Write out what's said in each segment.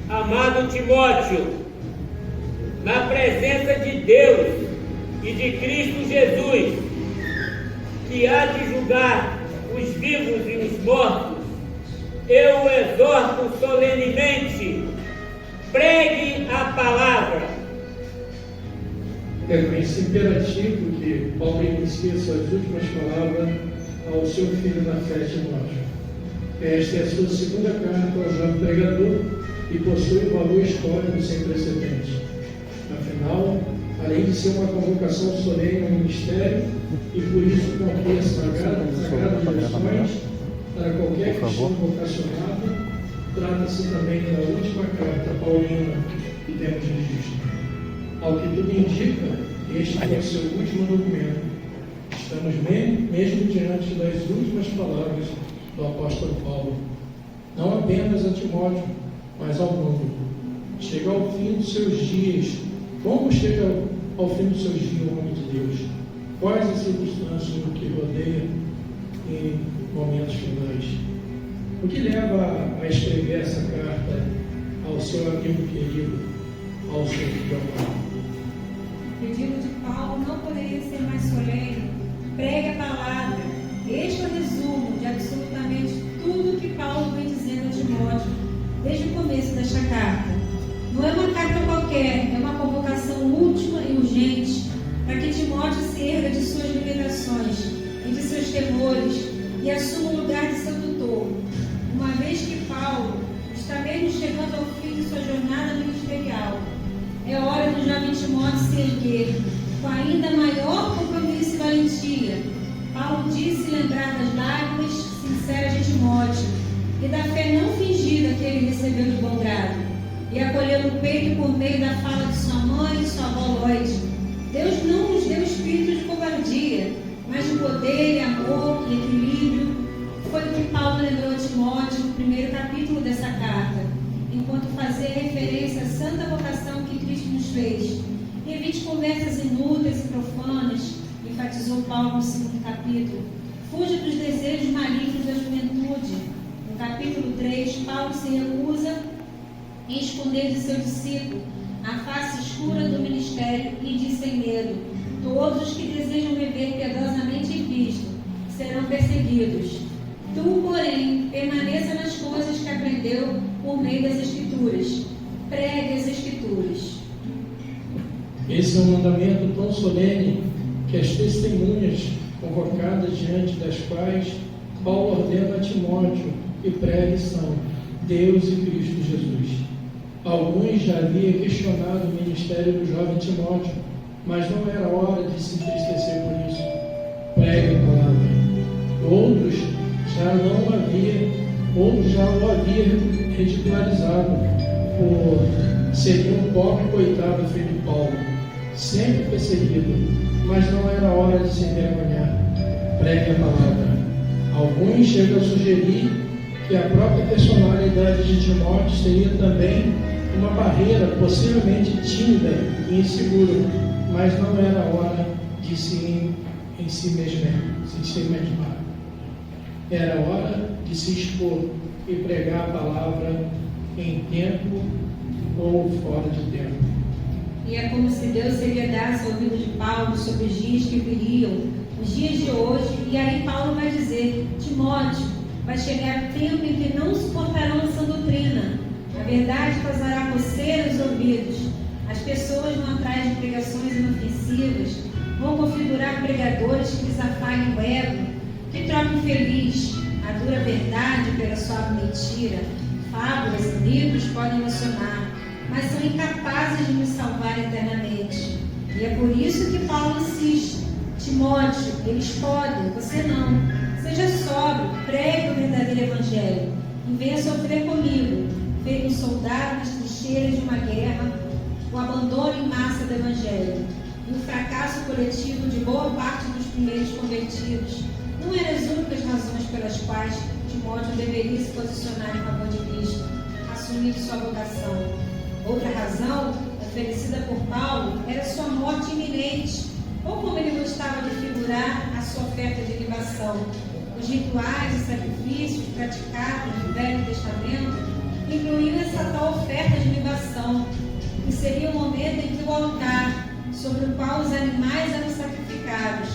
Amado Timóteo, na presença de Deus e de Cristo Jesus, que há de julgar os vivos e os mortos, eu o exorto solenemente: pregue a palavra. É com esse imperativo que Paulo inicia suas últimas palavras ao seu filho na fé, Timóteo. Esta é a sua segunda carta ao jovem pregador e possui um valor histórico sem precedentes. Afinal, além de ser uma convocação solene ao ministério, e por isso contém sagradas lições para qualquer cristão vocacionado, trata-se também da última carta paulina que temos registro. Ao que tudo indica, este é o seu último documento. Estamos mesmo diante das últimas palavras do apóstolo Paulo, não apenas a Timóteo, mas ao mundo. Chega ao fim dos seus dias. Como chega ao fim dos seus dias o homem de Deus? Quais as circunstâncias no que rodeia em momentos finais? O que leva a escrever essa carta ao seu amigo querido, ao seu filho amado? O pedido de Paulo não poderia ser mais solene. Pregue a palavra. Este é o resumo de absolutamente tudo que Paulo vem dizendo a Timóteo desde o começo desta carta. Não é uma carta qualquer, é uma convocação última e urgente para que Timóteo se erga de suas limitações e de seus temores e assuma o lugar de seu tutor, uma vez que Paulo está mesmo chegando ao fim de sua jornada ministerial. É hora do jovem Timóteo se erguer com ainda maior compromisso e valentia. Paulo disse lembrar das lágrimas sinceras de Timóteo e da fé não fingida que ele recebeu de bom grado, e acolheu no peito por meio da fala de sua mãe e sua avó Lloyd. Deus não nos deu espírito de covardia, mas de poder, amor e equilíbrio. Foi o que Paulo lembrou a Timóteo no primeiro capítulo dessa carta, enquanto fazia referência à santa vocação que Cristo nos fez. E evite conversas inúteis e profanas, enfatizou Paulo no segundo capítulo. Fuja dos desejos malignos da juventude. No capítulo 3, Paulo se recusa em esconder de seu discípulo a face escura do ministério e diz sem medo: todos os que desejam viver piedosamente em Cristo serão perseguidos. Tu, porém, permaneça nas coisas que aprendeu por meio das Escrituras. Pregue as Escrituras. Esse é um mandamento tão solene que as testemunhas convocadas diante das quais Paulo ordena a Timóteo que pregue são Deus e Cristo Jesus. Alguns já haviam questionado o ministério do jovem Timóteo, mas não era hora de se entristecer por isso. Pregue a palavra. Outros já o haviam ridicularizado por ser um pobre coitado filho de Paulo, sempre perseguido, mas não era hora de se envergonhar. Pregue a palavra. Alguns chegam a sugerir que a própria personalidade de Timóteo seria também uma barreira, possivelmente tímida e insegura, mas não era hora de se mesmar. Era hora de se expor e pregar a palavra em tempo ou fora de tempo. E é como se Deus seriadasse ao ouvido de Paulo sobre os dias que viriam, os dias de hoje, e aí Paulo vai dizer: Timóteo, vai chegar tempo em que não suportarão essa doutrina. A verdade causará coceira nos ouvidos. As pessoas vão atrás de pregações inofensivas, vão configurar pregadores que lhes afaguem o ego, que troquem feliz a dura verdade pela suave mentira. Fábulas e livros podem emocionar, mas são incapazes de nos salvar eternamente. E é por isso que Paulo insiste: Timóteo, eles podem, você não. Seja sóbrio, pregue o verdadeiro evangelho e venha sofrer comigo, feito um soldado nas trincheiras de uma guerra, o abandono em massa do evangelho e o fracasso coletivo de boa parte dos primeiros convertidos não eram as únicas razões pelas quais Timóteo deveria se posicionar em favor de Cristo, assumindo sua vocação. Outra razão, oferecida por Paulo, era sua morte iminente, ou como ele gostava de figurar, a sua oferta de libação. Os rituais e sacrifícios praticados no Velho Testamento incluíam essa tal oferta de libação, que seria o momento em que o altar, sobre o qual os animais eram sacrificados,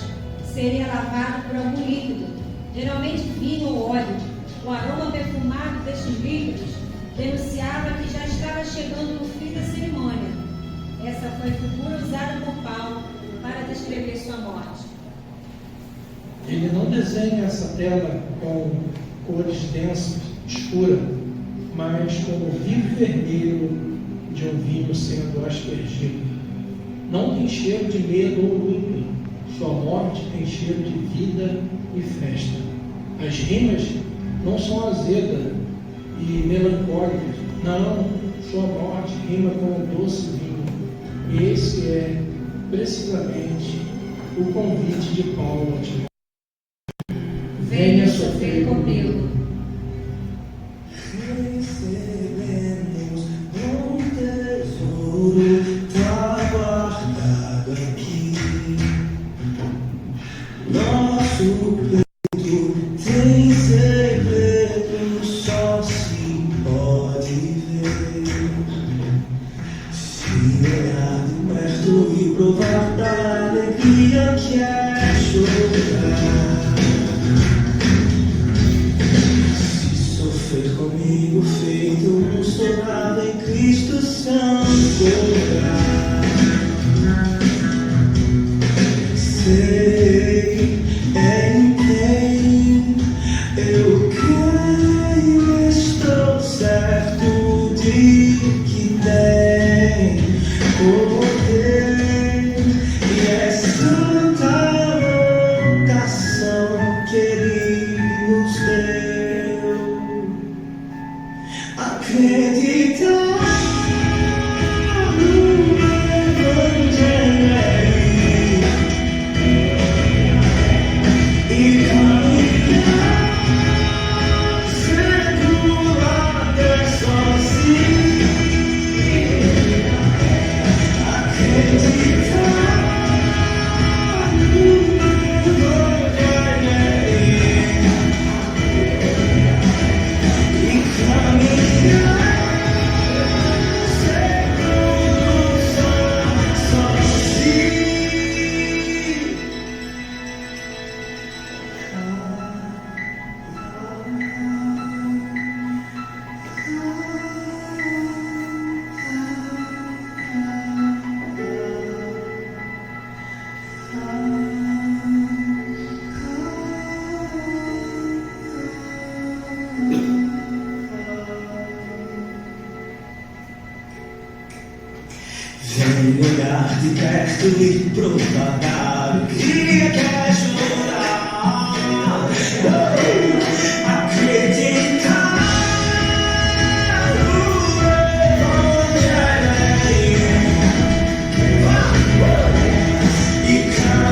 seria lavado por algum líquido, geralmente vinho ou óleo. O aroma perfumado destes líquidos denunciava que já estava chegando no fim da cerimônia. Essa foi a figura usada por Paulo para descrever sua morte. Ele não desenha essa tela com cores densas, escuras, mas com o vivo vermelho de um vinho sendo aspergido. Não tem cheiro de medo ou luto. Sua morte tem cheiro de vida e festa. As rimas não são azedas e melancólicas. Não, sua morte rima com um doce vinho. E esse é precisamente o convite de Paulo a Timóteo. Venha sofrer comigo. Recebemos um tesouro guardado aqui. Nosso peito tem segredo, só se pode ver. Se olhar de perto e provar da alegria que é chorar. Sofrer comigo, feito um soldado em Cristo Santo. Sei em quem eu creio, estou certo de que tem poder e é santa vocação que Ele nos deu. Acreditar no Evangelho e caminhar seguro até sozinho. Acreditar no Evangelho e caminhar seguro sozinho. Vem olhar de perto e provar da alegria que é chorar. Acreditar no Evangelho e caminhar.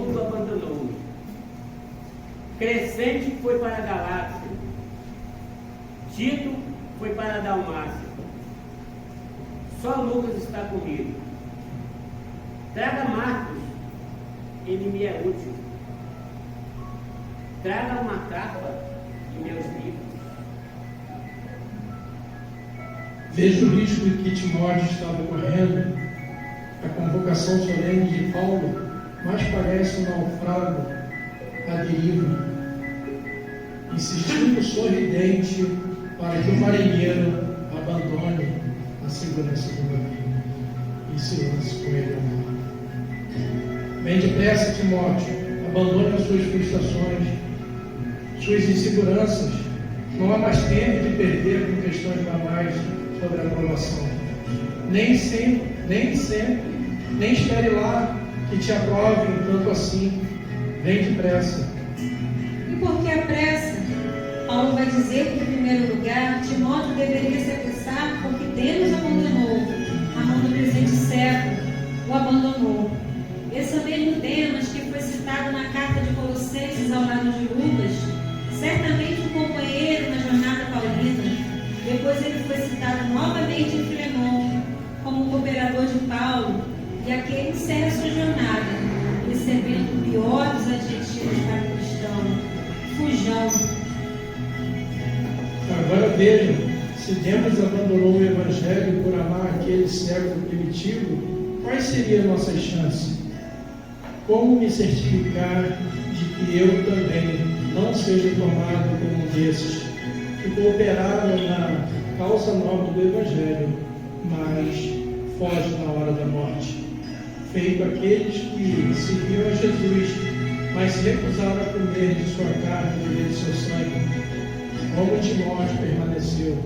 mundo abandonou. Crescente foi para a Galácia. Tito foi para a Dalmácia. Só Lucas está comigo. Traga Marcos, ele me é útil. Traga uma capa e meus livros. Veja o risco que Timóteo estava correndo. A convocação solene de Paulo mais parece um naufrágio à deriva, insistindo sorridente para que o marinheiro abandone a segurança do navio e se lance com ele ao mar. Bem depressa, Timóteo, abandone as suas frustrações, suas inseguranças. Não há mais tempo de perder com questões banais sobre a aprovação. Nem espere lá que te aprovem tanto assim. Vem depressa. E por que a pressa? Paulo vai dizer que, em primeiro lugar, Timóteo deveria se apressar porque Deus abandonou, a mão do presente século, o abandonou. Esse é o mesmo Demas que foi citado na carta de Colossenses ao lado de Lucas, certamente um companheiro na jornada paulina. Depois ele foi citado novamente em Filemão, como um cooperador de Paulo, e aqui ele encerra sua jornada, recebendo o pior dos adjetivos para o cristão: fujão. Agora vejam, se Demas abandonou o Evangelho por amar aquele século primitivo, quais seriam nossas chances? Como me certificar de que eu também não seja tomado como um desses que cooperaram na causa nobre do Evangelho, mas foge na hora da morte? Feito aqueles que seguiam a Jesus, mas se recusaram a comer de sua carne e beber de seu sangue. Como Timóteo permaneceu,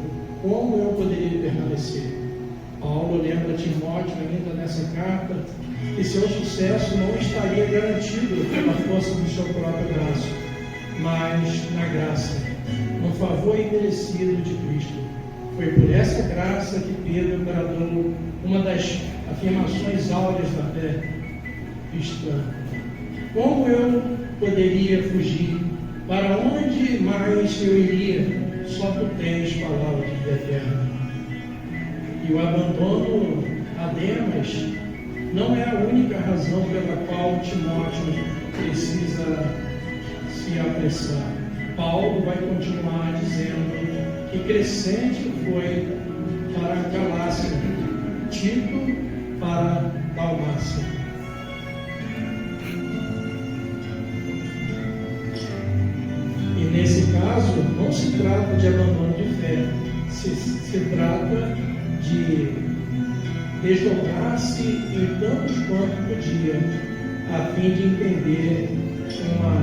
como eu poderia permanecer? Paulo lembra Timóteo ainda nessa carta que seu sucesso não estaria garantido pela força do seu próprio braço, mas na graça, no favor imerecido de Cristo. Foi por essa graça que Pedro bradou uma das afirmações áureas da fé cristã. Como eu poderia fugir? Para onde mais eu iria? Só tu tens palavra de vida eterna. E o abandono a Demas não é a única razão pela qual Timóteo precisa se apressar. Paulo vai continuar dizendo que Crescente foi para a Galácia, Tito para Dalmácia. E nesse caso, não se trata de abandono de fé, se trata de desdobrar-se em tantos quanto podia, a fim de entender uma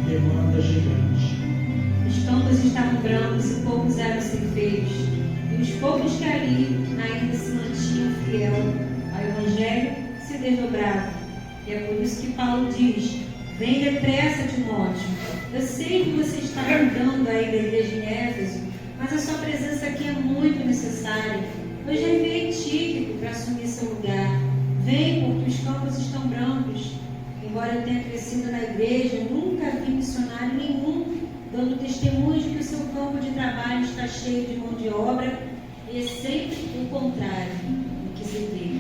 demanda gigante. Os campos estavam brancos e poucos eram ceifeiros, e os poucos que ali ainda se mantinham fiel ao Evangelho se desdobravam. E é por isso que Paulo diz: vem depressa, Timóteo. Eu sei que você está andando aí da igreja em Éfeso, mas a sua presença aqui é muito necessária. Eu já enviei Tíquico para assumir seu lugar. Vem, porque os campos estão brancos. Embora eu tenha crescido na igreja, nunca vi missionário nenhum dando testemunho de que o seu campo de trabalho está cheio de mão de obra, e é sempre o contrário do que se vê.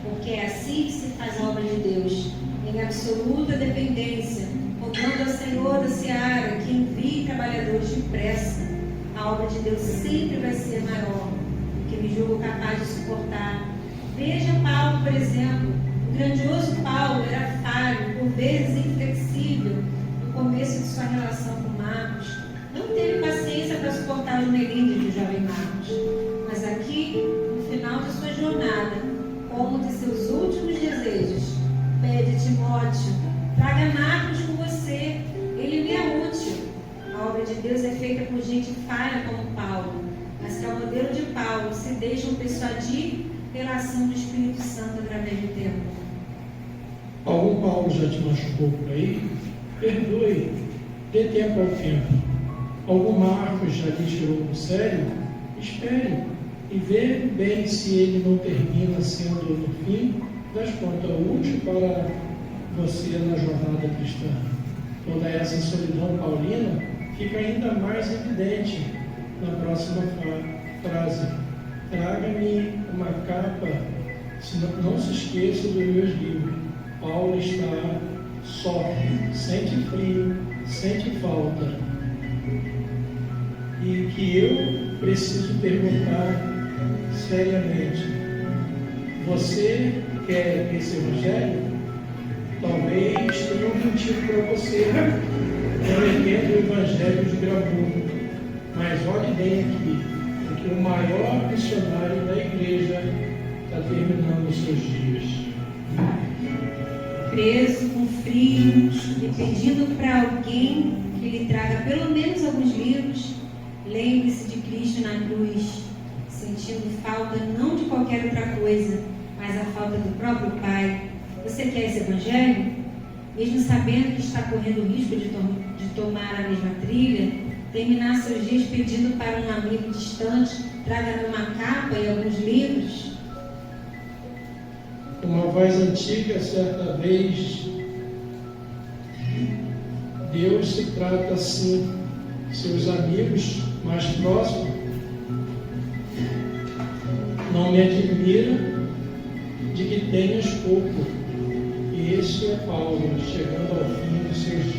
Porque é assim que se faz a obra de Deus, em absoluta dependência, rogando ao Senhor da seara que envie trabalhadores depressa. A obra de Deus sempre vai ser maior do que me julgo capaz de suportar. Veja Paulo, por exemplo. O grandioso Paulo era falho, por vezes inflexível, no começo de sua relação com Marcos. Não teve paciência para suportar os melindres do jovem Marcos. Mas aqui, no final de sua jornada, como de seus últimos desejos, pede Timóteo: traga Marcos com você, ele me é útil. A obra de Deus é feita por gente falha como Paulo, mas que ao modelo de Paulo se deixam persuadir pela ação do Espírito Santo através do tempo. Algum Paulo já te machucou por aí? Perdoe, dê tempo ao tempo. Algum Marcos já te tirou do sério? Espere e vê bem se ele não termina sendo, no fim das contas, útil para você na jornada cristã. Toda essa solidão paulina fica ainda mais evidente na próxima frase. Traga-me uma capa, não se esqueça dos meus livros. Paulo está só, sente frio, sente falta. E que eu preciso perguntar seriamente: você quer esse evangelho? Talvez tenha um motivo para você prometendo o evangelho de gravudo, mas olhe bem aqui, porque o maior missionário da igreja está terminando os seus dias. Preso, com frio e pedindo para alguém que lhe traga pelo menos alguns livros, lembre-se de Cristo na cruz, sentindo falta não de qualquer outra coisa, mas a falta do próprio Pai. Você quer esse evangelho? Mesmo sabendo que está correndo o risco de tomar a mesma trilha, terminar seus dias pedindo para um amigo distante, traga-me uma capa e alguns livros? Uma voz antiga, certa vez, Deus se trata assim, seus amigos mais próximos. Não me admira de que tenhas pouco. E este é Paulo, chegando ao fim dos seus dias.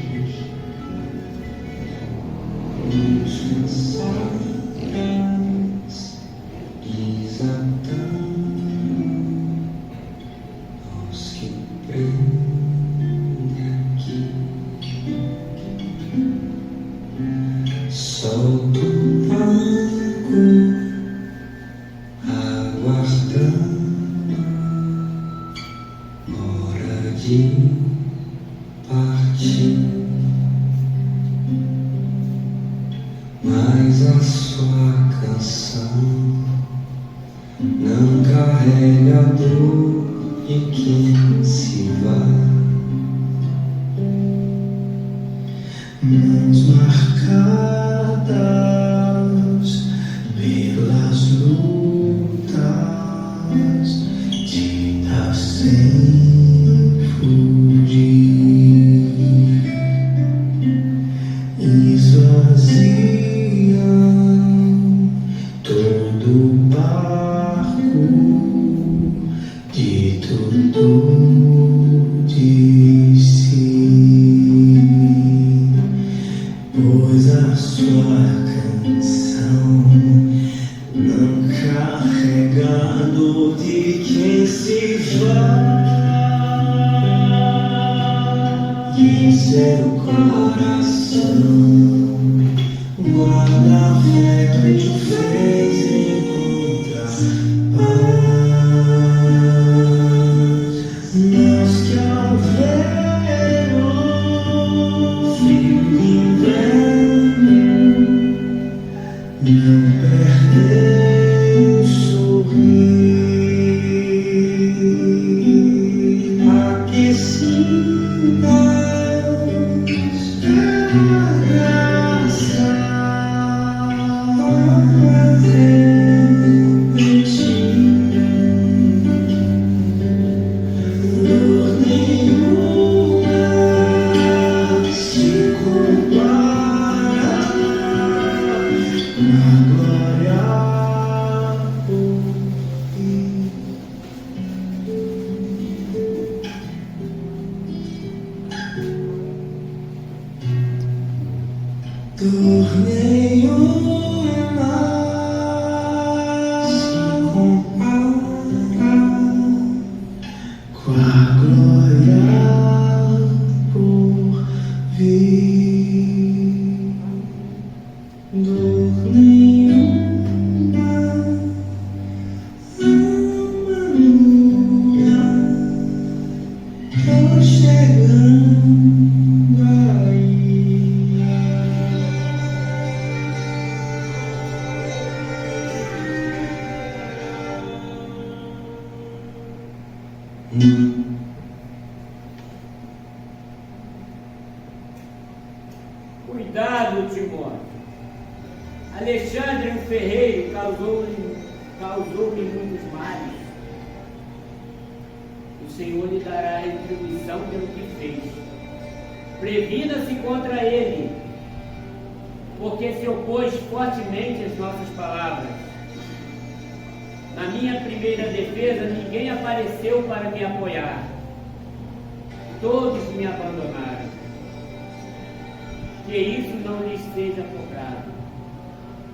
Mas a sua canção não carrega a dor de quem se vai. Mãos marcadas pelas lutas, tinta sem fugir, esvaziam todo o barco de tudo de si, pois a sua canção não carrega a dor de quem se vai. E seu coração guarda a fé que te fez encontrar paz. Mas que ao ver o frio do inverno não perdeu o sorrir, aquecida dor nenhuma se compara com a glória por vir. Dor nenhuma, aleluia, tô chegando aí. Cuidado, Timóteo. Alexandre o Ferreiro causou-lhe muitos males. O Senhor lhe dará retribuição pelo que fez. Previna-se contra ele, porque se opôs fortemente às nossas palavras. Na minha primeira defesa, ninguém apareceu para me apoiar. Todos me abandonaram. Que isso não lhes seja cobrado.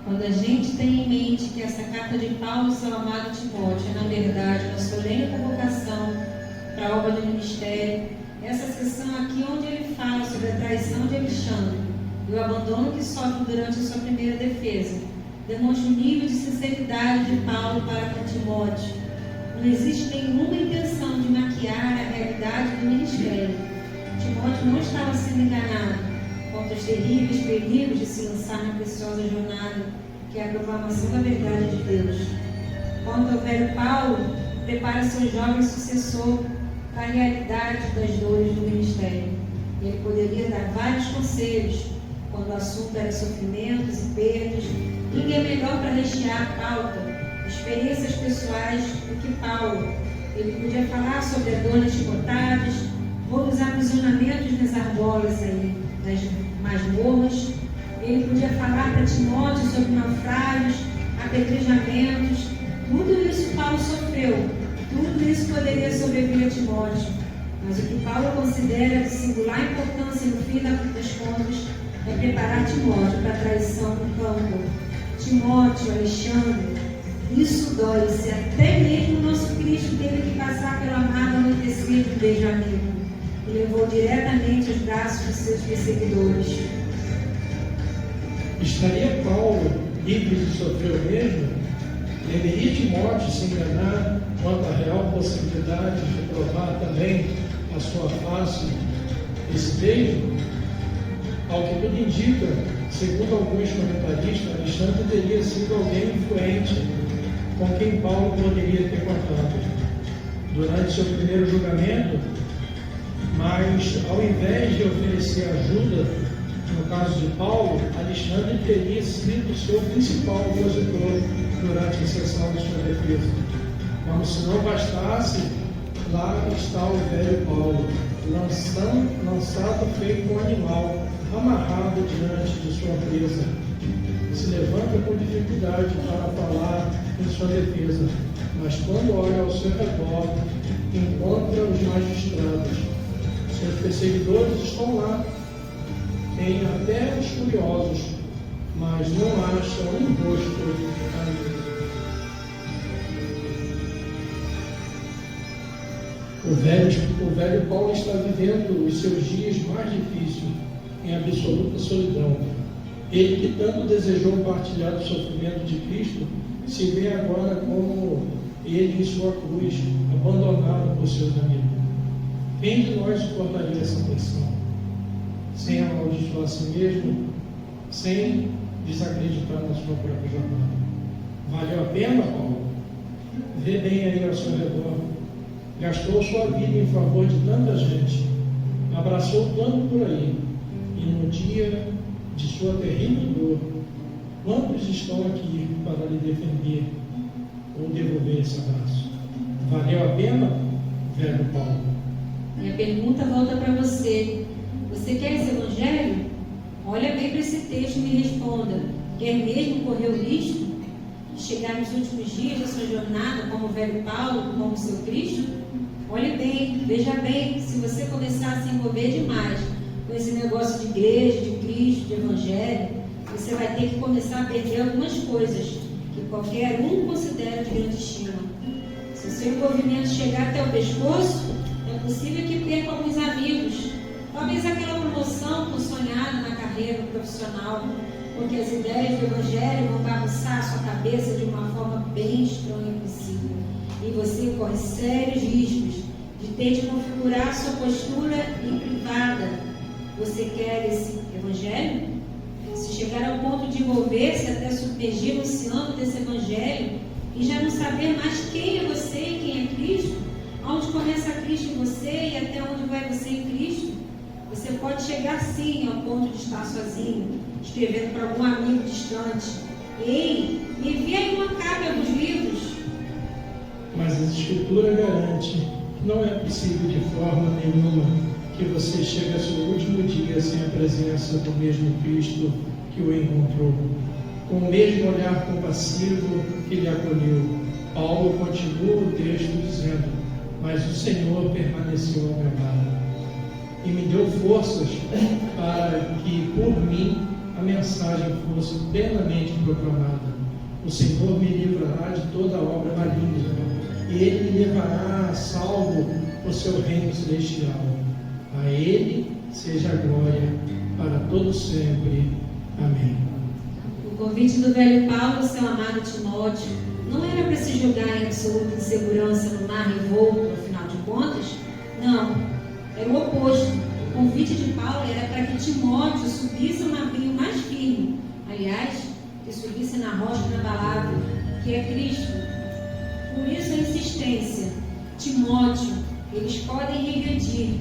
Quando a gente tem em mente que essa carta de Paulo, seu amado Timóteo, é na verdade uma solene convocação para a obra do ministério, essa sessão aqui onde ele fala sobre a traição de Alexandre e o abandono que sofre durante a sua primeira defesa, demonstra o nível de sinceridade de Paulo para com Timóteo. Não existe nenhuma intenção de maquiar a realidade do ministério. Timóteo não estava sendo enganado contra os terríveis perigos de se lançar na preciosa jornada, que é a proclamação da verdade de Deus. Quanto ao velho Paulo, prepara seu jovem sucessor para a realidade das dores do ministério. Ele poderia dar vários conselhos quando o assunto era sofrimentos e perdas. Ninguém é melhor para rechear a pauta, experiências pessoais, do que Paulo. Ele podia falar sobre a dor nas chicotadas, ou dos aprisionamentos nas argolas aí, nas masmorras. Ele podia falar para Timóteo sobre naufrágios, apedrejamentos. Tudo isso Paulo sofreu. Tudo isso poderia sobreviver a Timóteo. Mas o que Paulo considera de singular importância no fim das contas é preparar Timóteo para a traição no campo. Timóteo, Alexandre, isso dói, se até mesmo o nosso Cristo teve que passar pelo amargo anoitecer do beijo amigo e levou diretamente aos braços de seus perseguidores. Estaria Paulo livre de sofrer o mesmo? Deveria Timóteo se enganar quanto à real possibilidade de provar também a sua face esse beijo? Ao que tudo indica, segundo alguns comentaristas, Alexandre teria sido alguém influente com quem Paulo poderia ter contato durante seu primeiro julgamento, mas ao invés de oferecer ajuda, no caso de Paulo, Alexandre teria sido seu principal opositor durante a sessão de sua defesa. Como se não bastasse, lá está o velho Paulo, lançado feito um animal, amarrado diante de sua presa. Se levanta com dificuldade para falar em sua defesa, mas quando olha ao seu redor, encontra os magistrados. Seus perseguidores estão lá, tem até os curiosos, mas não acham um rosto ali. O velho Paulo está vivendo os seus dias mais difíceis em absoluta solidão. Ele que tanto desejou partilhar do sofrimento de Cristo, se vê agora como ele em sua cruz, abandonado por seus amigos. Quem de nós suportaria essa pressão? Sem amaldiçoar a si mesmo, sem desacreditar na sua própria jornada. Valeu a pena, Paulo? Vê bem aí ao seu redor. Gastou sua vida em favor de tanta gente, abraçou tanto por aí, e no dia de sua terrível dor, quantos estão aqui para lhe defender ou devolver esse abraço? Valeu a pena, velho Paulo? Minha pergunta volta para você. Você quer esse evangelho? Olha bem para esse texto e me responda. Quer mesmo correr o risco de chegar nos últimos dias da sua jornada como o velho Paulo, como o seu Cristo? Olhe bem, veja bem, se você começar a se envolver demais com esse negócio de igreja, de Cristo, de evangelho, você vai ter que começar a perder algumas coisas que qualquer um considera de grande estima. Se o seu envolvimento chegar até o pescoço, é possível que perca alguns amigos, talvez aquela promoção tão sonhada na carreira profissional, porque as ideias do evangelho vão bagunçar a sua cabeça de uma forma bem estranha e possível. E você corre sérios riscos de ter de configurar sua postura em privada. Você quer esse evangelho? Se chegar ao ponto de envolver-se até submergir no oceano desse evangelho e já não saber mais quem é você e quem é Cristo, onde começa Cristo em você e até onde vai você em Cristo, você pode chegar sim ao ponto de estar sozinho, escrevendo para algum amigo distante: ei, me envia aí uma cópia dos livros. Mas a Escritura garante que não é possível de forma nenhuma que você chegue ao seu último dia sem a presença do mesmo Cristo que o encontrou. Com o mesmo olhar compassivo que lhe acolheu, Paulo continua o texto dizendo: mas o Senhor permaneceu ao meu lado e me deu forças para que, por mim, a mensagem fosse plenamente proclamada. O Senhor me livrará de toda obra maligna, e Ele me levará a salvo o seu reino celestial. A Ele seja a glória para todos sempre. Amém. O convite do velho Paulo ao seu amado Timóteo não era para se julgar em absoluta insegurança no mar revolto, afinal de contas. Não, era o oposto. O convite de Paulo era para que Timóteo subisse a um navio mais firme. Aliás, que subisse na rocha inabalável, que é Cristo. Por isso a insistência. Timóteo, eles podem regredir.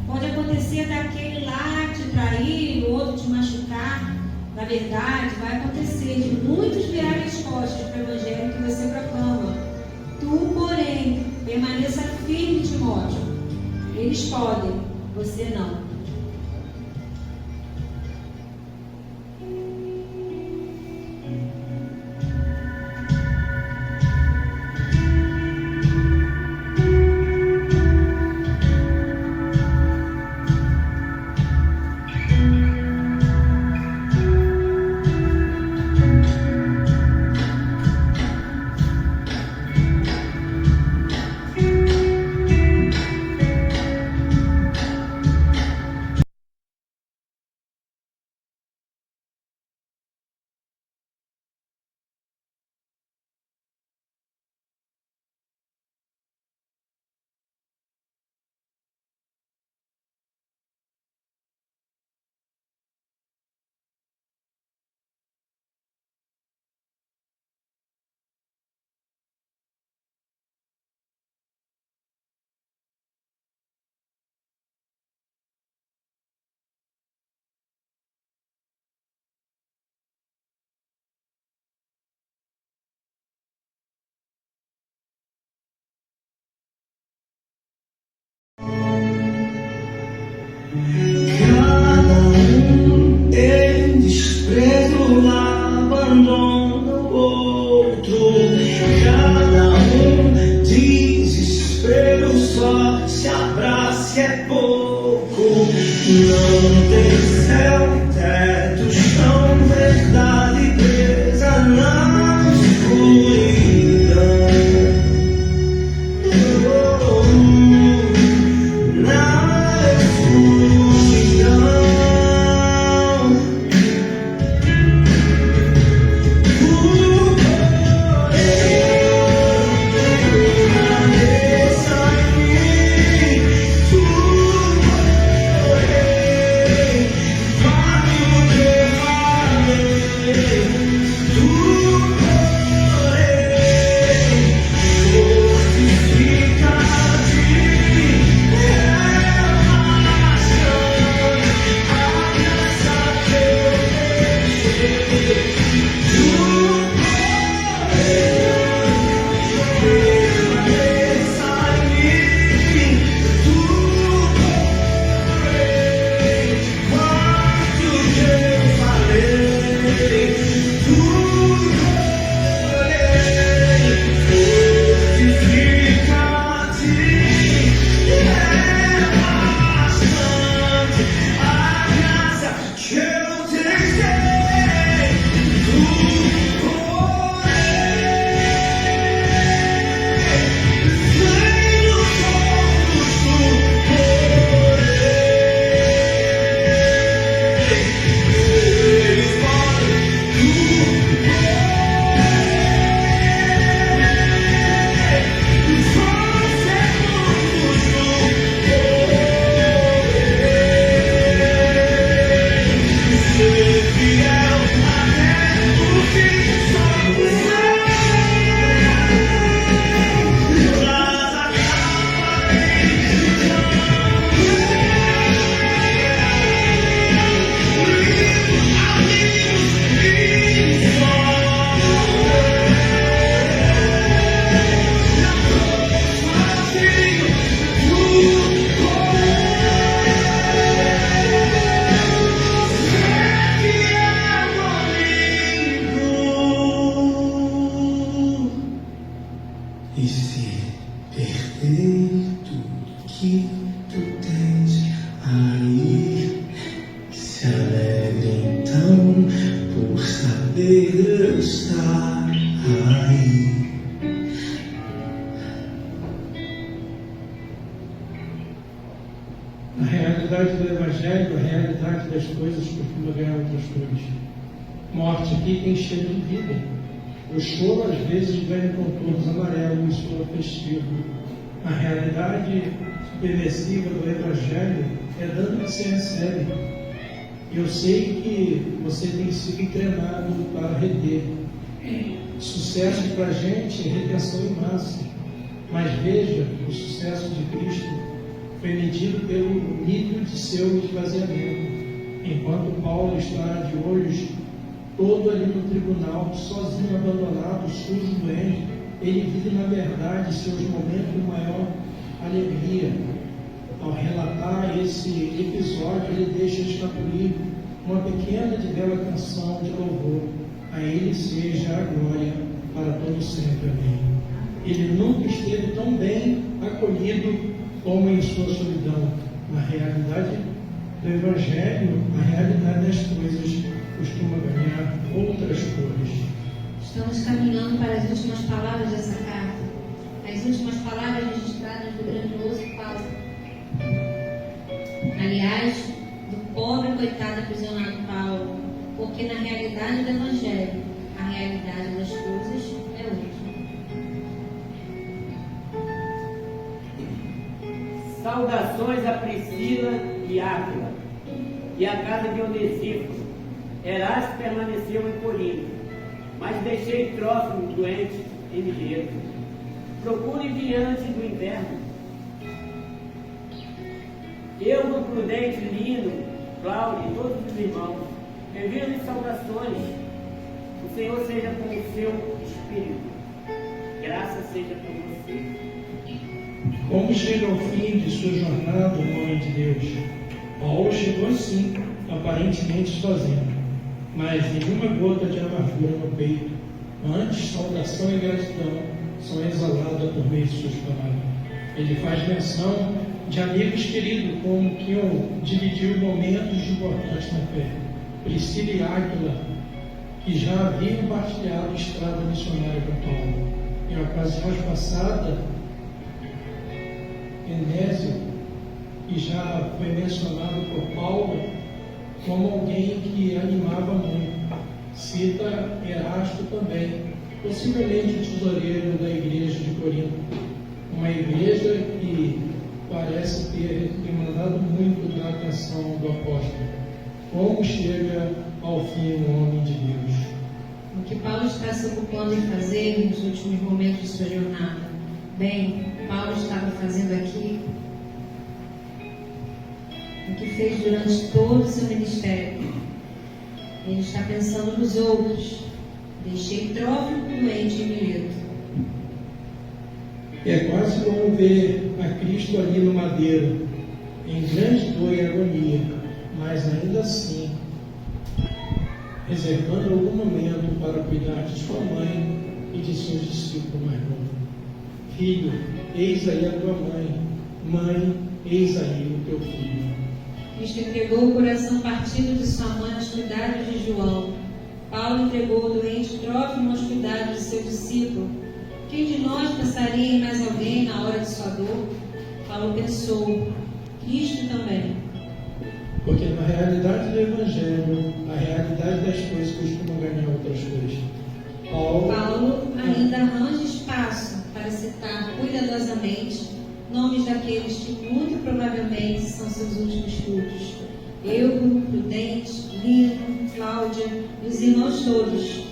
Pode acontecer daquele lá te trair, o outro te machucar. Na verdade, vai acontecer de muitos virarem as costas para o evangelho que você proclama. Tu, porém, permaneça firme, Timóteo. Eles podem, você não. Vai Evangelho, a realidade das coisas costuma ganhar outras cores. Morte aqui tem cheiro de vida. O choro às vezes ganha contornos amarelos, soa festivo. A realidade perversiva do Evangelho é dando que você recebe. Eu sei que você tem sido treinado para reter. Sucesso para a gente é retenção em massa. Mas veja, o sucesso de Cristo foi medido pelo nível de seu esvaziamento. Enquanto Paulo está de olhos todo ali no tribunal, sozinho, abandonado, sujo, doente, ele vive na verdade seus momentos de maior alegria. Ao relatar esse episódio, ele deixa escapulir uma pequena e bela canção de louvor. A ele seja a glória para todo sempre. Amém. Ele nunca esteve tão bem acolhido como em sua solidão. Na realidade do Evangelho, a realidade das coisas costuma ganhar outras cores. Estamos caminhando para as últimas palavras dessa carta, as últimas palavras registradas do grandioso Paulo. Aliás, do pobre coitado aprisionado Paulo, porque na realidade do Evangelho, a realidade das coisas é outra. Saudações a Priscila e Áquila, e a casa de Onesíforo. Erasto permaneceu em Corinto, mas deixei Trófimo doente em Mileto. Procure vir antes do inverno. Eu, no prudente Lino, Cláudio e todos os irmãos, envio-lhes saudações. O Senhor seja com o seu espírito. Graça seja com você. Como chega ao fim de sua jornada, mãe de Deus? Paulo chegou assim, aparentemente sozinho, mas nenhuma gota de amargura no peito. Antes, saudação e gratidão são exaladas por meio de suas palavras. Ele faz menção de amigos queridos, como que dividiu momentos importantes na fé. Priscila e Áquila, que já haviam partilhado a estrada missionária com Paulo. Em ocasiões passadas, Enésio, que já foi mencionado por Paulo como alguém que animava muito. Cita Erasto também, possivelmente o tesoureiro da igreja de Corinto. Uma igreja que parece ter demandado muito da atenção do apóstolo. Como chega ao fim um homem de Deus? O que Paulo está se ocupando em fazer nos últimos momentos de sua jornada? Bem, Paulo estava fazendo aqui o que fez durante todo o seu ministério. Ele está pensando nos outros. Deixei Trófimo doente em Mileto. É quase como ver a Cristo ali no madeiro, em grande dor e agonia, mas ainda assim, reservando algum momento para cuidar de sua mãe e de seus discípulos mais novos. Filho, eis aí a tua mãe. Mãe, eis aí o teu filho. Cristo entregou o coração partido de sua mãe aos cuidados de João. Paulo entregou o doente Trófimo aos cuidados de seu discípulo. Quem de nós pensaria em mais alguém na hora de sua dor? Paulo pensou, Cristo também. Porque na realidade do Evangelho, a realidade das coisas costuma ganhar outras coisas. Paulo ainda arranja espaço para citar cuidadosamente nomes daqueles que muito provavelmente são seus últimos frutos. Eu, Prudente, Lino, Cláudia e os irmãos todos.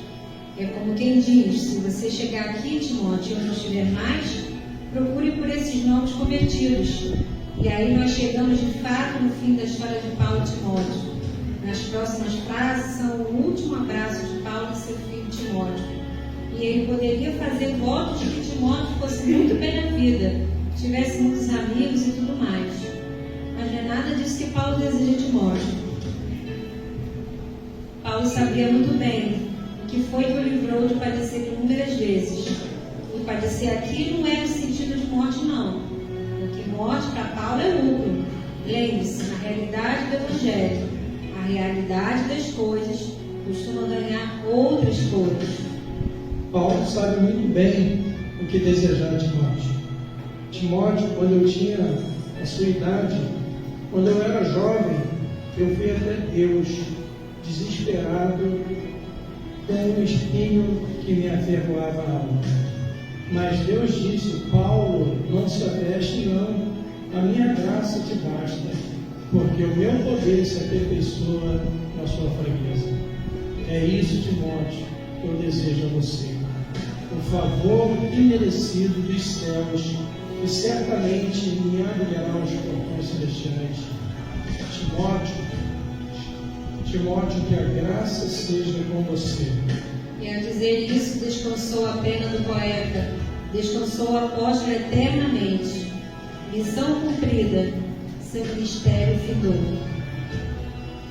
É como quem diz, se você chegar aqui, Timóteo, e eu não estiver mais, procure por esses nomes convertidos. E aí nós chegamos de fato no fim da história de Paulo e Timóteo. Nas próximas frases são o último abraço de Paulo e seu filho Timóteo. E ele poderia fazer votos de que Timóteo fosse muito bem na vida, tivesse muitos amigos e tudo mais. Mas não é nada disso que Paulo deseja de Timóteo. Paulo sabia muito bem o que foi que o livrou de padecer inúmeras vezes. E padecer aqui não é no sentido de morte, não. Porque morte para Paulo é lucro. Lembre-se, na realidade do Evangelho, a realidade das coisas costuma ganhar outras cores. Paulo sabe muito bem o que desejar de Timóteo. Timóteo, quando eu tinha a sua idade, quando eu era jovem, Eu fui até Deus, desesperado, com um espinho que me aferroava a alma. Mas Deus disse: Paulo, não se ateste, não. A minha graça te basta, porque o meu poder se aperfeiçoa na sua fraqueza. É isso, Timóteo, que eu desejo a você. O favor imerecido dos céus, que certamente me abrirá os portões celestiais. Timóteo, que a graça seja com você. E ao dizer isso, descansou a pena do poeta, descansou o apóstolo eternamente. Missão cumprida, seu ministério findou.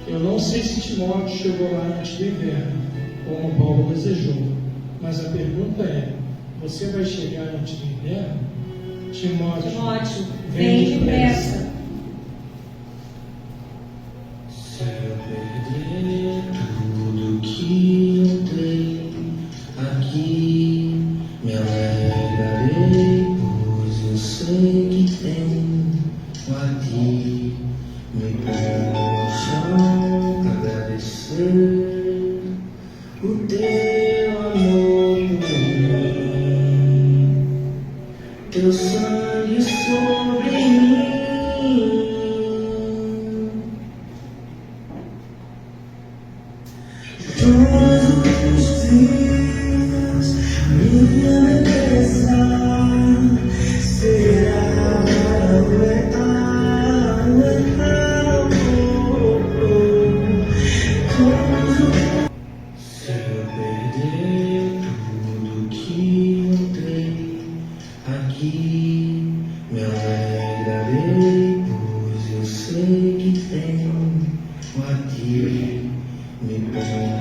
Eu não sei se Timóteo chegou lá antes do inverno, como Paulo desejou, mas a pergunta é: você vai chegar antes do inverno? Timóteo, vem depressa. Se eu perder tudo que eu tenho aqui, me alegrarei, pois eu sei que tenho a ti. Me ponho ao chão, agradecer o teu amor por mim, teu sangue sobre mim. Todos os dias, minha beleza será se eu perder tudo que eu tenho aqui, me alegrarei, pois eu sei que tenho a ti. Me ponho